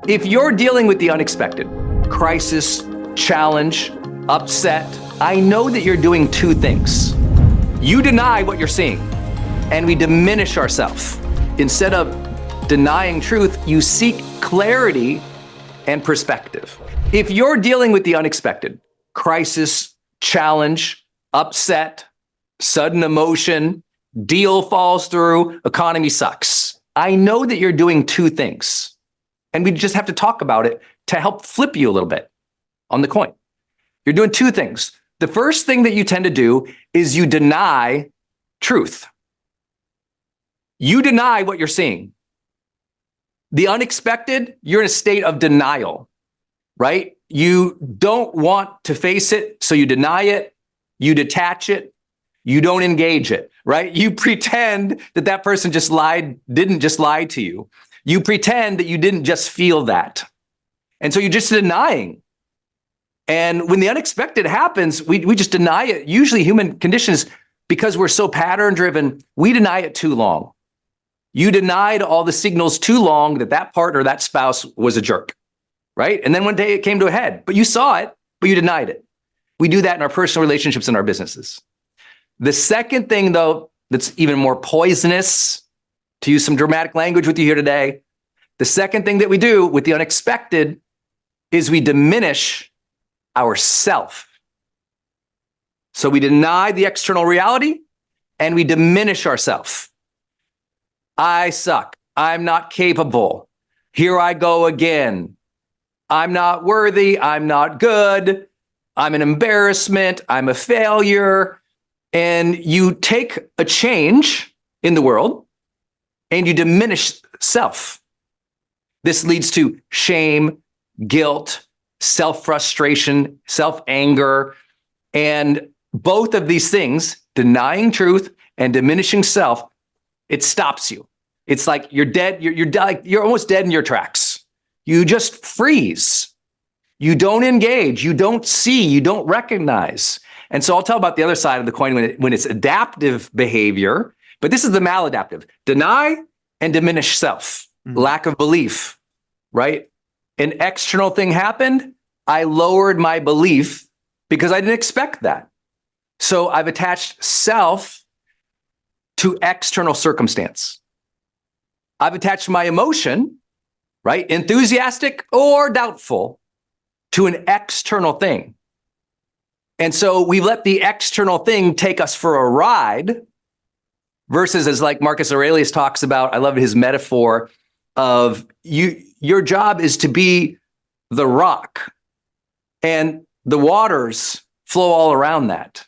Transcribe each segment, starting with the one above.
If you're dealing with the unexpected, crisis, challenge, upset, I know that you're doing two things. You deny what you're seeing, and we diminish ourselves. Instead of denying truth, you seek clarity and perspective. If you're dealing with the unexpected, crisis, challenge, upset, sudden emotion, deal falls through, economy sucks, I know that you're doing two things. And we just have to talk about it to help flip you a little bit on the coin. You're doing two things. The first thing that you tend to do is you deny truth. You deny what you're seeing. The unexpected, you're in a state of denial, right? You don't want to face it, so you deny it, you detach it, you don't engage it, right? You pretend that that person just lied, didn't just lie to you. You pretend that you didn't just feel that. And so you're just denying. And when the unexpected happens, we just deny it. Usually human conditions, because we're so pattern driven, we deny it too long. You denied all the signals too long that that partner, that spouse was a jerk, right? And then one day it came to a head, but you saw it, but you denied it. We do that in our personal relationships and our businesses. The second thing, though, that's even more poisonous, to use some dramatic language with you here today, the second thing that we do with the unexpected is we diminish ourself. So we deny the external reality and we diminish ourselves. I suck. I'm not capable. Here I go again. I'm not worthy. I'm not good. I'm an embarrassment. I'm a failure. And you take a change in the world and you diminish self. This leads to shame, guilt, self-frustration, self-anger. And both of these things, denying truth and diminishing self, it stops you. It's like you're dead. You're almost dead in your tracks. You just freeze. You don't engage. You don't see. You don't recognize. And so I'll tell about the other side of the coin when it's adaptive behavior. But this is the maladaptive. Deny and diminish self. Lack of belief, right? An external thing happened. I lowered my belief because I didn't expect that. So I've attached self to external circumstance. I've attached my emotion, right? Enthusiastic or doubtful, to an external thing. And so we let the external thing take us for a ride versus, as like Marcus Aurelius talks about, I love his metaphor of your job is to be the rock and the waters flow all around that.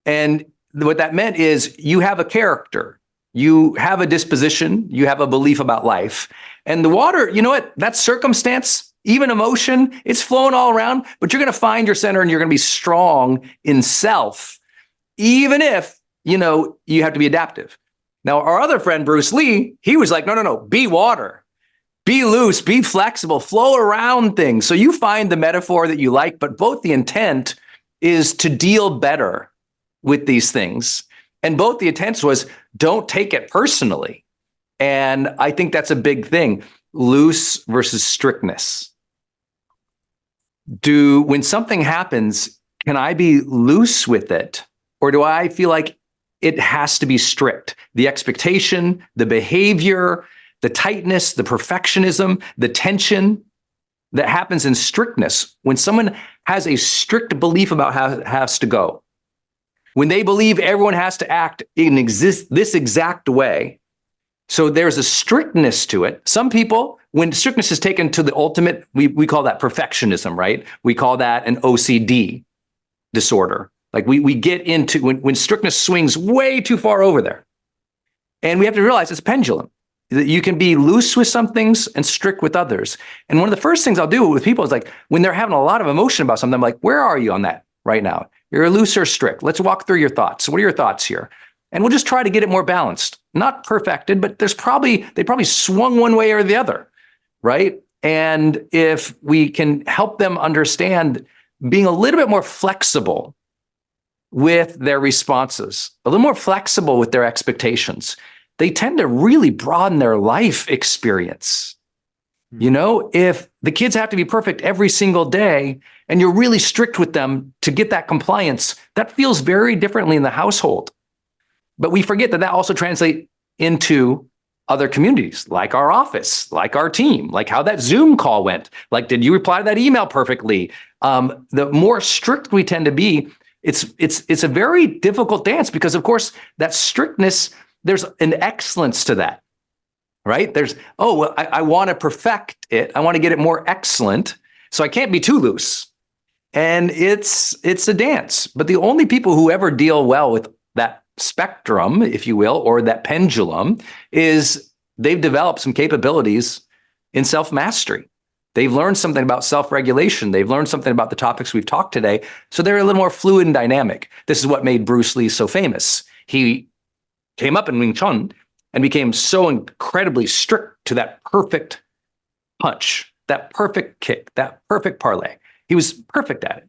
And what that meant is you have a character, you have a disposition, you have a belief about life. And the water, you know what, that circumstance, even emotion, it's flowing all around, but you're going to find your center and you're going to be strong in self, even if, you have to be adaptive. Now, our other friend, Bruce Lee, he was like, no, be water, be loose, be flexible, flow around things. So you find the metaphor that you like, but both the intent is to deal better with these things. And both the intent was don't take it personally. And I think that's a big thing, loose versus strictness. When something happens, can I be loose with it? Or do I feel like it has to be strict? The expectation, the behavior, the tightness, the perfectionism, the tension that happens in strictness. When someone has a strict belief about how it has to go, when they believe everyone has to act in this exact way, so there's a strictness to it. Some people, when strictness is taken to the ultimate, we call that perfectionism, right? We call that an OCD disorder. Like we get into when strictness swings way too far over there. And we have to realize it's a pendulum. That you can be loose with some things and strict with others. And one of the first things I'll do with people is like, when they're having a lot of emotion about something, I'm like, where are you on that right now? You're loose or strict? Let's walk through your thoughts. What are your thoughts here? And we'll just try to get it more balanced. Not perfected, but they probably swung one way or the other, right? And if we can help them understand being a little bit more flexible with their responses, a little more flexible with their expectations, they tend to really broaden their life experience. You know, if the kids have to be perfect every single day and you're really strict with them to get that compliance, that feels very differently in the household. But we forget that also translates into other communities, like our office, like our team, like how that Zoom call went. Like, did you reply to that email perfectly? The more strict we tend to be, it's a very difficult dance because, of course, that strictness, there's an excellence to that, right? There's, I want to perfect it. I want to get it more excellent. So I can't be too loose. And it's a dance. But the only people who ever deal well with that spectrum, if you will, or that pendulum, is they've developed some capabilities in self-mastery. They've learned something about self-regulation. They've learned something about the topics we've talked today. So they're a little more fluid and dynamic. This is what made Bruce Lee so famous. He came up in Wing Chun and became so incredibly strict to that perfect punch, that perfect kick, that perfect parlay. He was perfect at it.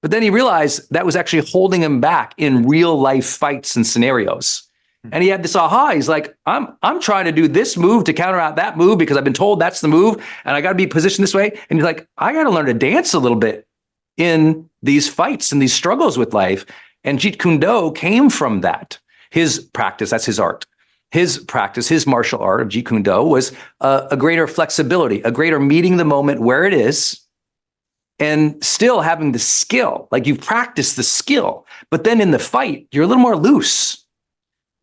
But then he realized that was actually holding him back in real life fights and scenarios. And he had this aha. He's like, I'm trying to do this move to counter out that move because I've been told that's the move and I got to be positioned this way. And he's like, I got to learn to dance a little bit in these fights and these struggles with life. And Jeet Kune Do came from that. His practice, that's his art. His practice, his martial art of Jeet Kune Do was a greater flexibility, a greater meeting the moment where it is, and still having the skill, like you've practiced the skill, but then in the fight, you're a little more loose,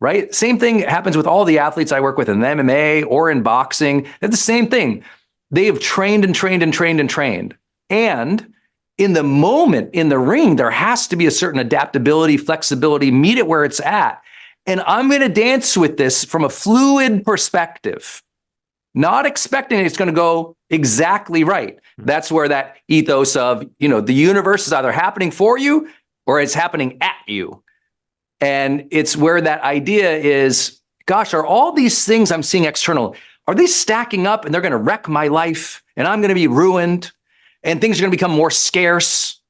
right? Same thing happens with all the athletes I work with in MMA or in boxing. They're the same thing. They have trained and trained and trained and trained. And in the moment, in the ring, there has to be a certain adaptability, flexibility, meet it where it's at. And I'm going to dance with this from a fluid perspective, not expecting it's going to go exactly right. That's where that ethos of, the universe is either happening for you or it's happening at you. And it's where that idea is, gosh, are all these things I'm seeing external, are they stacking up and they're going to wreck my life and I'm going to be ruined and things are going to become more scarce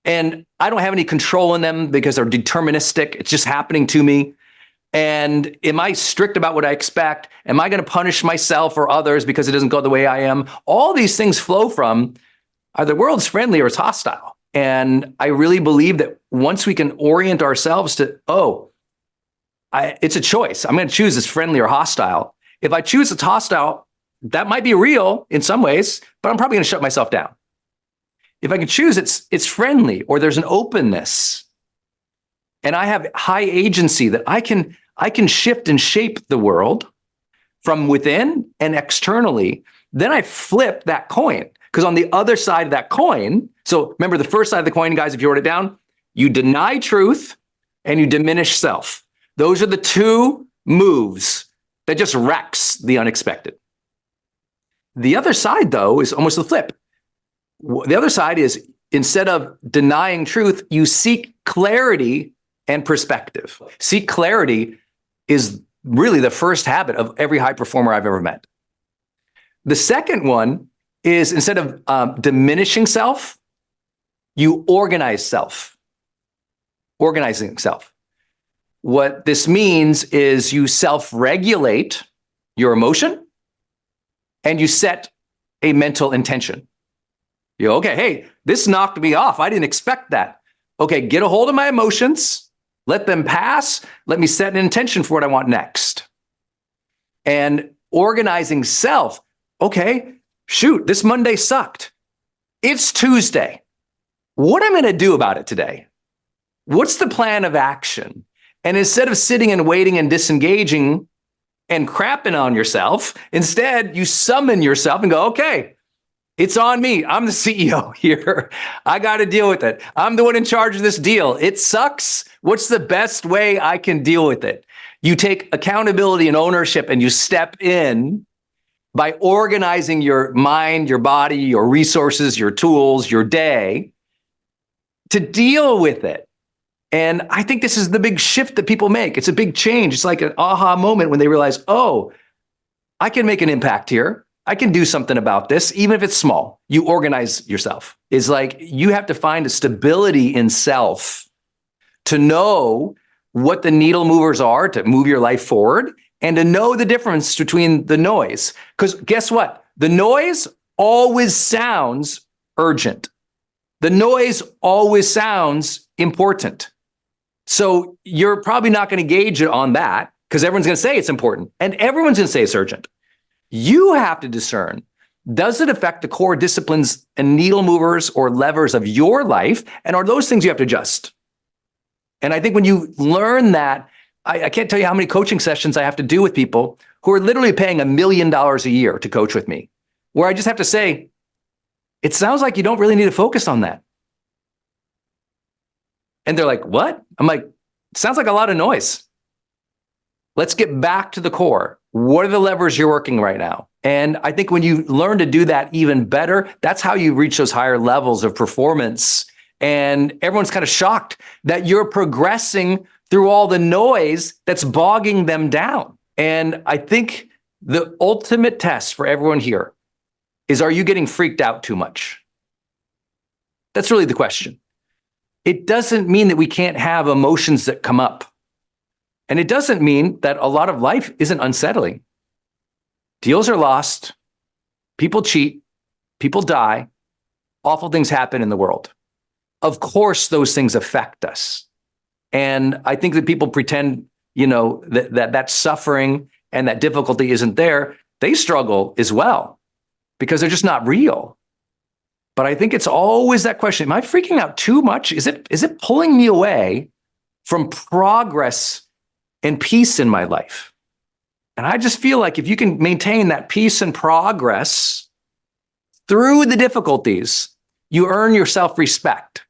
and I don't have any control in them because they're deterministic. It's just happening to me. And am I strict about what I expect? Am I going to punish myself or others because it doesn't go the way I am? All these things flow from, are the world's friendly or it's hostile? And I really believe that once we can orient ourselves to, it's a choice. I'm going to choose this friendly or hostile. If I choose it's hostile, that might be real in some ways, but I'm probably going to shut myself down. If I can choose it's friendly or there's an openness and I have high agency that I can shift and shape the world from within and externally, then I flip that coin. Because on the other side of that coin, so remember the first side of the coin, guys, if you wrote it down, you deny truth and you diminish self. Those are the two moves that just wrecks the unexpected. The other side, though, is almost the flip. The other side is instead of denying truth, you seek clarity and perspective. Seek clarity is really the first habit of every high performer I've ever met. The second one is instead of diminishing self, you organize self. Organizing self. What this means is you self-regulate your emotion and you set a mental intention. You go, okay, hey, this knocked me off. I didn't expect that. Okay, get a hold of my emotions. Let them pass. Let me set an intention for what I want next. And organizing self. Okay, shoot, this Monday sucked. It's Tuesday. What am I going to do about it today? What's the plan of action? And instead of sitting and waiting and disengaging and crapping on yourself, instead you summon yourself and go, okay, it's on me. I'm the CEO here. I got to deal with it. I'm the one in charge of this deal. It sucks. What's the best way I can deal with it? You take accountability and ownership and you step in by organizing your mind, your body, your resources, your tools, your day to deal with it. And I think this is the big shift that people make. It's a big change. It's like an aha moment when they realize, oh, I can make an impact here. I can do something about this, even if it's small. You organize yourself. It's like you have to find a stability in self to know what the needle movers are to move your life forward and to know the difference between the noise. Because guess what? The noise always sounds urgent. The noise always sounds important. So you're probably not going to gauge it on that because everyone's going to say it's important and everyone's going to say it's urgent. You have to discern, does it affect the core disciplines and needle movers or levers of your life? And are those things you have to adjust? And I think when you learn that, I can't tell you how many coaching sessions I have to do with people who are literally paying $1 million a year to coach with me, where I just have to say, it sounds like you don't really need to focus on that. And they're like, what? I'm like, sounds like a lot of noise. Let's get back to the core. What are the levers you're working right now? And I think when you learn to do that even better, that's how you reach those higher levels of performance. And everyone's kind of shocked that you're progressing through all the noise that's bogging them down. And I think the ultimate test for everyone here is, are you getting freaked out too much? That's really the question. It doesn't mean that we can't have emotions that come up. And it doesn't mean that a lot of life isn't unsettling. Deals are lost, people cheat, people die, awful things happen in the world. Of course, those things affect us. And I think that people pretend, that suffering and that difficulty isn't there. They struggle as well because they're just not real. But I think it's always that question, am I freaking out too much? Is it pulling me away from progress and peace in my life? And I just feel like if you can maintain that peace and progress through the difficulties, you earn your self-respect.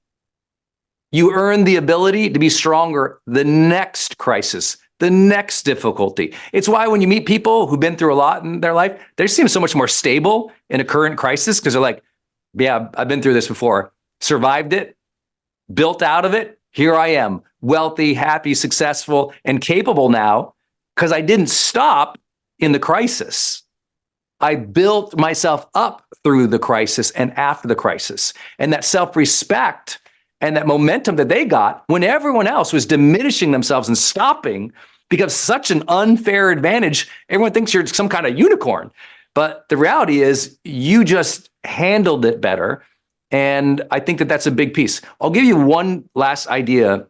You earn the ability to be stronger the next crisis, the next difficulty. It's why when you meet people who've been through a lot in their life, they seem so much more stable in a current crisis because they're like, yeah, I've been through this before, survived it, built out of it. Here I am, wealthy, happy, successful, and capable now because I didn't stop in the crisis. I built myself up through the crisis and after the crisis. And that self-respect and that momentum that they got when everyone else was diminishing themselves and stopping becomes such an unfair advantage. Everyone thinks you're some kind of unicorn. But the reality is you just handled it better. And I think that that's a big piece. I'll give you one last idea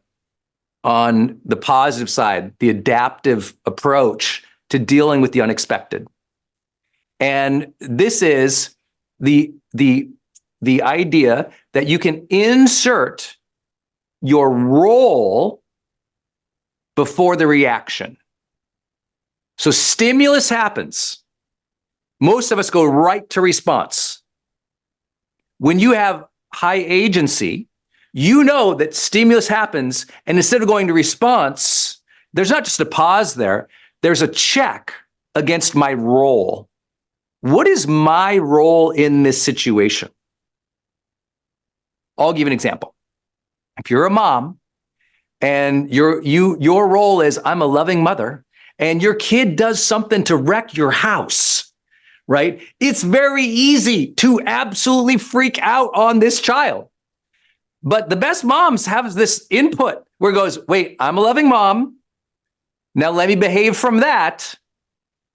on the positive side, the adaptive approach to dealing with the unexpected. And this is the idea that you can insert your role before the reaction. So stimulus happens. Most of us go right to response. When you have high agency, you know that stimulus happens, and instead of going to response, there's not just a pause there, there's a check against my role. What is my role in this situation? I'll give an example. If you're a mom and your role is, I'm a loving mother, and your kid does something to wreck your house, right? It's very easy to absolutely freak out on this child. But the best moms have this input where it goes, wait, I'm a loving mom. Now let me behave from that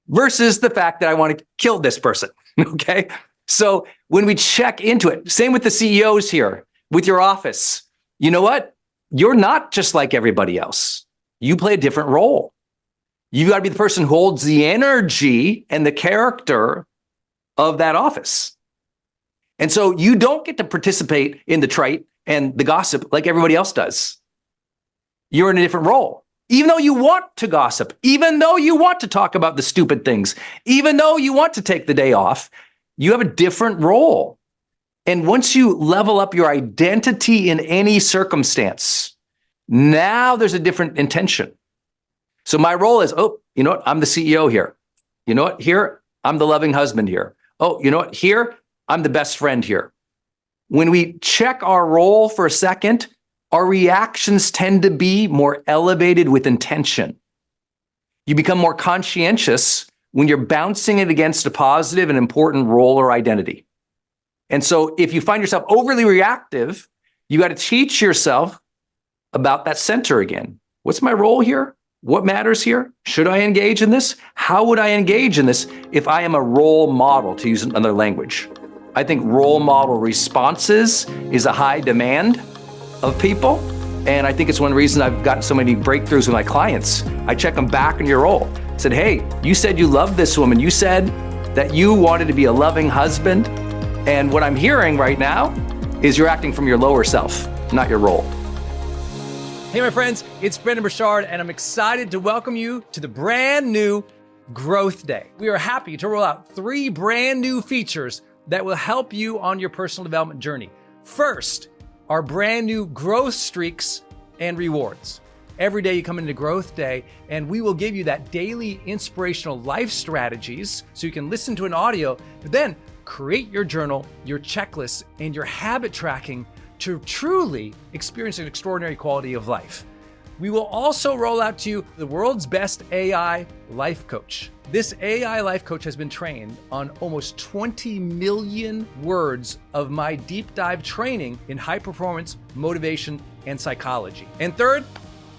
versus the fact that I want to kill this person, okay? So when we check into it, same with the CEOs here, with your office, you know what? You're not just like everybody else. You play a different role. You've got to be the person who holds the energy and the character of that office. And so you don't get to participate in the trite and the gossip like everybody else does. You're in a different role. Even though you want to gossip, even though you want to talk about the stupid things, even though you want to take the day off, you have a different role. And once you level up your identity in any circumstance, now there's a different intention. So my role is, oh, you know what? I'm the CEO here. You know what? Here, I'm the loving husband here. Oh, you know what? Here, I'm the best friend here. When we check our role for a second, our reactions tend to be more elevated with intention. You become more conscientious when you're bouncing it against a positive and important role or identity. And so if you find yourself overly reactive, you got to teach yourself about that center again. What's my role here? What matters here? Should I engage in this? How would I engage in this if I am a role model, to use another language? I think role model responses is a high demand of people. And I think it's one reason I've gotten so many breakthroughs with my clients. I check them back in your role. Said, hey, you said you loved this woman. You said that you wanted to be a loving husband. And what I'm hearing right now is you're acting from your lower self, not your role. Hey, my friends, it's Brendon Burchard, and I'm excited to welcome you to the brand new Growth Day. We are happy to roll out 3 brand new features that will help you on your personal development journey. First, our brand new growth streaks and rewards. Every day you come into Growth Day, and we will give you that daily inspirational life strategies so you can listen to an audio, but then create your journal, your checklists, and your habit tracking to truly experience an extraordinary quality of life. We will also roll out to you the world's best AI life coach. This AI life coach has been trained on almost 20 million words of my deep dive training in high performance, motivation, and psychology. And third,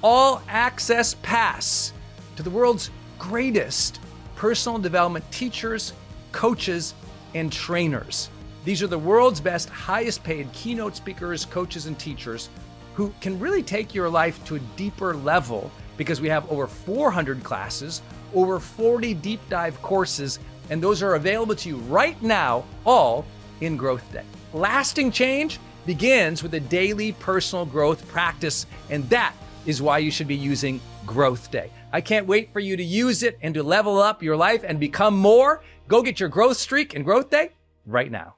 all access pass to the world's greatest personal development teachers, coaches, and trainers. These are the world's best, highest paid keynote speakers, coaches, and teachers who can really take your life to a deeper level because we have over 400 classes, over 40 deep dive courses, and those are available to you right now, all in Growth Day. Lasting change begins with a daily personal growth practice, and that is why you should be using Growth Day. I can't wait for you to use it and to level up your life and become more. Go get your growth streak and Growth Day right now.